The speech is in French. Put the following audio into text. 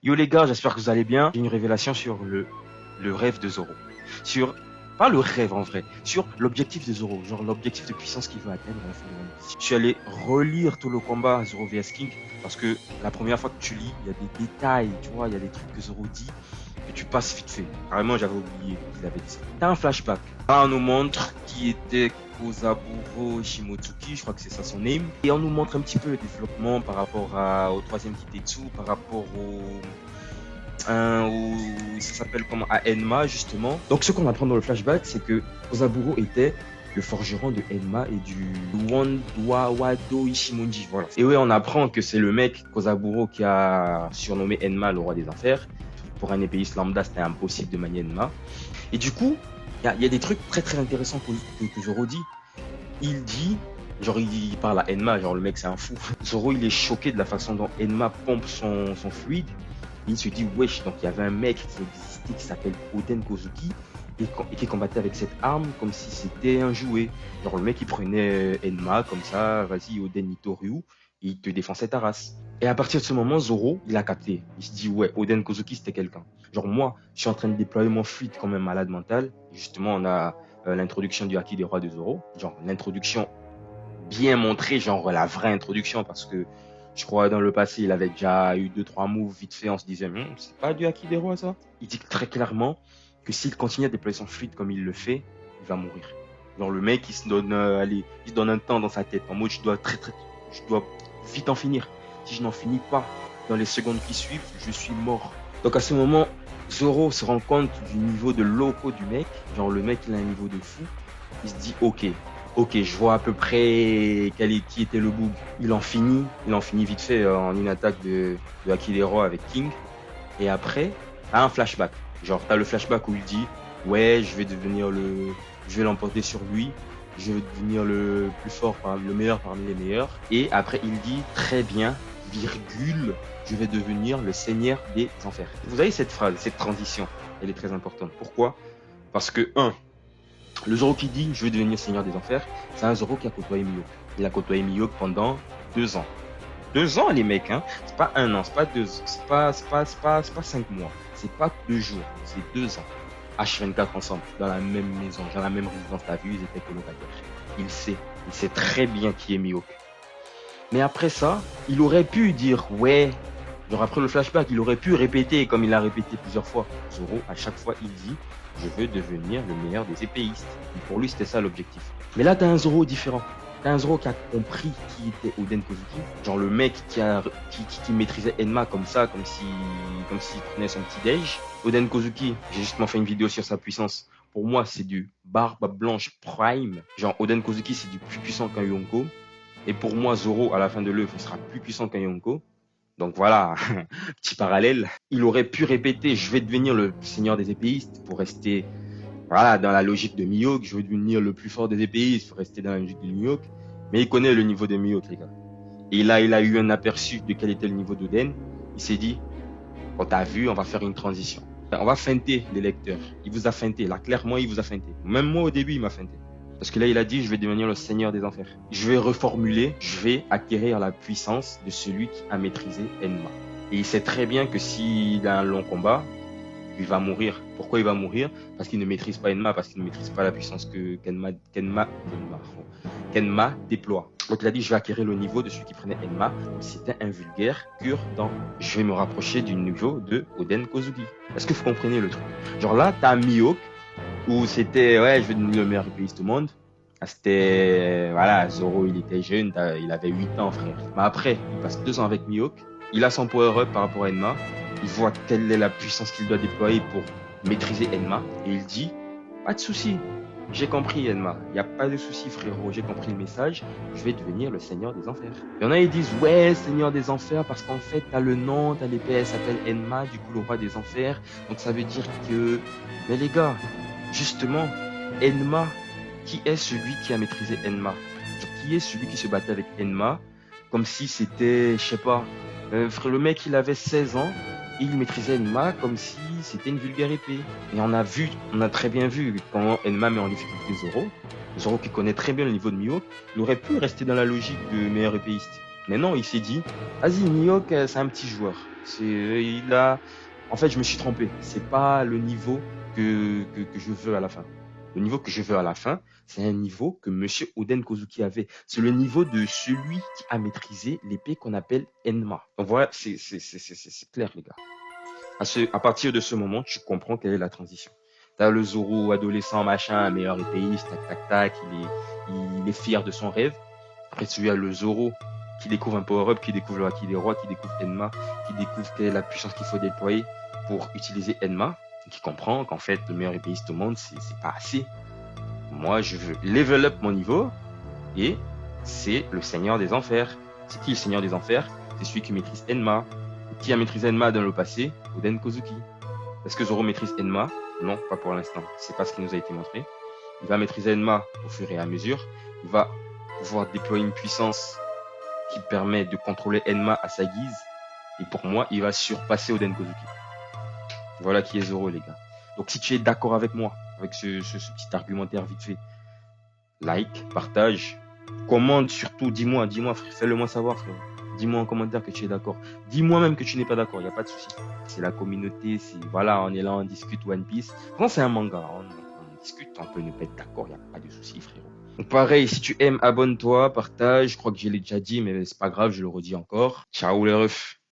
Yo les gars, j'espère que vous allez bien. J'ai une révélation sur le rêve de Zoro. Sur, pas le rêve en vrai, sur l'objectif de Zoro, genre l'objectif de puissance qu'il veut atteindre à la fin de l'année. Je suis allé relire tout le combat Zoro vs King parce que la première fois que tu lis, il y a des détails, tu vois, il y a des trucs que Zoro dit que tu passes vite fait. Carrément, j'avais oublié qu'il avait dit ça. T'as un flashback. Là, on nous montre qui était Kozaburo Shimotsuki, je crois que c'est ça son name. Et on nous montre un petit peu le développement par rapport au troisième Kitetsu, par rapport ça s'appelle comment, à Enma justement. Donc ce qu'on apprend dans le flashback, c'est que Kozaburo était le forgeron de Enma et du Wado Ishimonji. Voilà. Et oui, on apprend que c'est le mec Kozaburo qui a surnommé Enma le roi des enfers. Pour un épéiste lambda, c'était impossible de manier Enma. Et du coup, il y a des trucs très très intéressants que Zoro dit. Il dit, genre il parle à Enma, genre le mec c'est un fou. Zoro il est choqué de la façon dont Enma pompe son fluide. Il se dit wesh, donc il y avait un mec qui existait qui s'appelle Oden Kozuki et qui combattait avec cette arme comme si c'était un jouet. Genre le mec il prenait Enma comme ça, vas-y Oden Nitoryu, et il te défonçait ta race. Et à partir de ce moment, Zoro, il a capté. Il se dit, ouais, Oden Kozuki, c'était quelqu'un. Genre, moi, je suis en train de déployer mon fluide comme un malade mental. Justement, on a l'introduction du Haki des rois de Zoro. Genre, l'introduction bien montrée, genre la vraie introduction, parce que je crois dans le passé, il avait déjà eu 2-3 moves vite fait. On se disait, c'est pas du Haki des rois, ça. Il dit très clairement que s'il continue à déployer son fluide comme il le fait, il va mourir. Genre, le mec, il se donne, allez, il se donne un temps dans sa tête. En mode, je dois vite en finir. Si je n'en finis pas dans les secondes qui suivent, je suis mort. Donc à ce moment, Zoro se rend compte du niveau de loco du mec. Genre le mec, il a un niveau de fou. Il se dit, ok, je vois à peu près qui était le boug. Il en finit vite fait en une attaque de Akilero avec King. Et après, t'as un flashback. Genre, t'as le flashback où il dit, ouais, je vais l'emporter sur lui. Je vais devenir le plus fort, le meilleur parmi les meilleurs. Et après, il dit, très bien, virgule, je vais devenir le seigneur des enfers. Vous avez cette phrase, cette transition, elle est très importante. Pourquoi? Parce que, le Zoro qui dit, je vais devenir seigneur des enfers, c'est un Zoro qui a côtoyé Mihawk. Il a côtoyé Mihawk pendant 2 ans. 2 ans, les mecs, hein. C'est pas 1 an, c'est pas 2 ans, c'est pas 5 mois, c'est pas 2 jours, c'est 2 ans. H24 ensemble, dans la même maison, dans la même résidence. T'as vu, ils étaient colocataires. Il sait très bien qui est Mihawk. Mais après ça, il aurait pu dire, ouais, genre après le flashback, il aurait pu répéter comme il a répété plusieurs fois. Zoro, à chaque fois, il dit, je veux devenir le meilleur des épéistes. Et pour lui, c'était ça l'objectif. Mais là, t'as un Zoro différent. T'as un Zoro qui a compris qui était Oden Kozuki. Genre le mec qui maîtrisait Enma comme ça, comme s'il prenait son petit déj. Oden Kozuki, j'ai justement fait une vidéo sur sa puissance. Pour moi, c'est du barbe blanche prime. Genre Oden Kozuki, c'est du plus puissant qu'un Yonko. Et pour moi, Zoro, à la fin de l'œuvre, il sera plus puissant qu'un Yonko. Donc voilà, petit parallèle. Il aurait pu répéter, je vais devenir le seigneur des épéistes pour rester, voilà, dans la logique de Mihawk. Je vais devenir le plus fort des épéistes pour rester dans la logique de Mihawk. Mais il connaît le niveau de Mihawk, les gars. Et là, il a eu un aperçu de quel était le niveau d'Oden. Il s'est dit, quand t'as vu, on va faire une transition. On va feinter les lecteurs. Il vous a feinté. Là, clairement, il vous a feinté. Même moi, au début, il m'a feinté. Parce que là, il a dit, je vais devenir le seigneur des enfers. Je vais reformuler, je vais acquérir la puissance de celui qui a maîtrisé Enma. Et il sait très bien que s'il a un long combat, il va mourir. Pourquoi il va mourir? Parce qu'il ne maîtrise pas Enma, parce qu'il ne maîtrise pas la puissance que Kenma déploie. Donc il a dit, je vais acquérir le niveau de celui qui prenait Enma. C'était un vulgaire pur dans, je vais me rapprocher du niveau de Oden Kozuki. Est-ce que vous comprenez le truc? Genre là, t'as Mihawk, où c'était, ouais, je vais devenir le meilleur épéiste au monde. C'était, voilà, Zoro, il était jeune, il avait 8 ans, frère. Mais après, il passe 2 ans avec Mihawk. Il a son power-up par rapport à Enma. Il voit quelle est la puissance qu'il doit déployer pour maîtriser Enma. Et il dit, pas de souci, j'ai compris Enma. Il n'y a pas de souci, frérot, j'ai compris le message. Je vais devenir le seigneur des enfers. Il y en a, ils disent, ouais, seigneur des enfers, parce qu'en fait, t'as le nom, t'as l'épée, elle s'appelle Enma, du coup, le roi des enfers. Donc ça veut dire que, mais les gars, justement, Enma, qui est celui qui a maîtrisé Enma? Qui est celui qui se battait avec Enma comme si c'était, je sais pas, le mec il avait 16 ans et il maîtrisait Enma comme si c'était une vulgaire épée. Et on a très bien vu quand Enma met en difficulté Zoro. Zoro qui connaît très bien le niveau de Mihawk, il aurait pu rester dans la logique de meilleur épéiste. Mais non, il s'est dit, vas-y Mihawk, c'est un petit joueur. Il a... En fait, je me suis trompé. C'est pas le niveau que je veux à la fin. Le niveau que je veux à la fin, c'est un niveau que Monsieur Oden Kozuki avait. C'est le niveau de celui qui a maîtrisé l'épée qu'on appelle Enma. Donc voilà, c'est clair, les gars. À partir de ce moment, tu comprends quelle est la transition. T'as le Zoro adolescent, machin, meilleur épéiste, tac, tac, tac, il est fier de son rêve. Après, tu as le Zoro qui découvre un power-up, qui découvre le Haki des rois, qui découvre Enma, qui découvre quelle est la puissance qu'il faut déployer pour utiliser Enma, qui comprend qu'en fait, le meilleur épéiste au monde, c'est pas assez. Moi, je veux level up mon niveau et c'est le Seigneur des Enfers. C'est qui le Seigneur des Enfers? C'est celui qui maîtrise Enma. Qui a maîtrisé Enma dans le passé? Oden Kozuki. Est-ce que Zoro maîtrise Enma? Non, pas pour l'instant. C'est pas ce qui nous a été montré. Il va maîtriser Enma au fur et à mesure. Il va pouvoir déployer une puissance qui permet de contrôler Enma à sa guise. Et pour moi, il va surpasser Oden Kozuki. Voilà qui est Zoro, les gars. Donc si tu es d'accord avec moi, avec ce petit argumentaire vite fait, like, partage, commente surtout, dis-moi, frère, fais-le moi savoir, frère. Dis-moi en commentaire que tu es d'accord. Dis-moi même que tu n'es pas d'accord, il n'y a pas de souci. C'est la communauté, voilà, on est là, on discute One Piece. Quand c'est un manga, on discute, on peut ne pas être d'accord, il n'y a pas de souci, frérot. Donc pareil, si tu aimes, abonne-toi, partage. Je crois que je l'ai déjà dit, mais c'est pas grave, je le redis encore. Ciao les refs.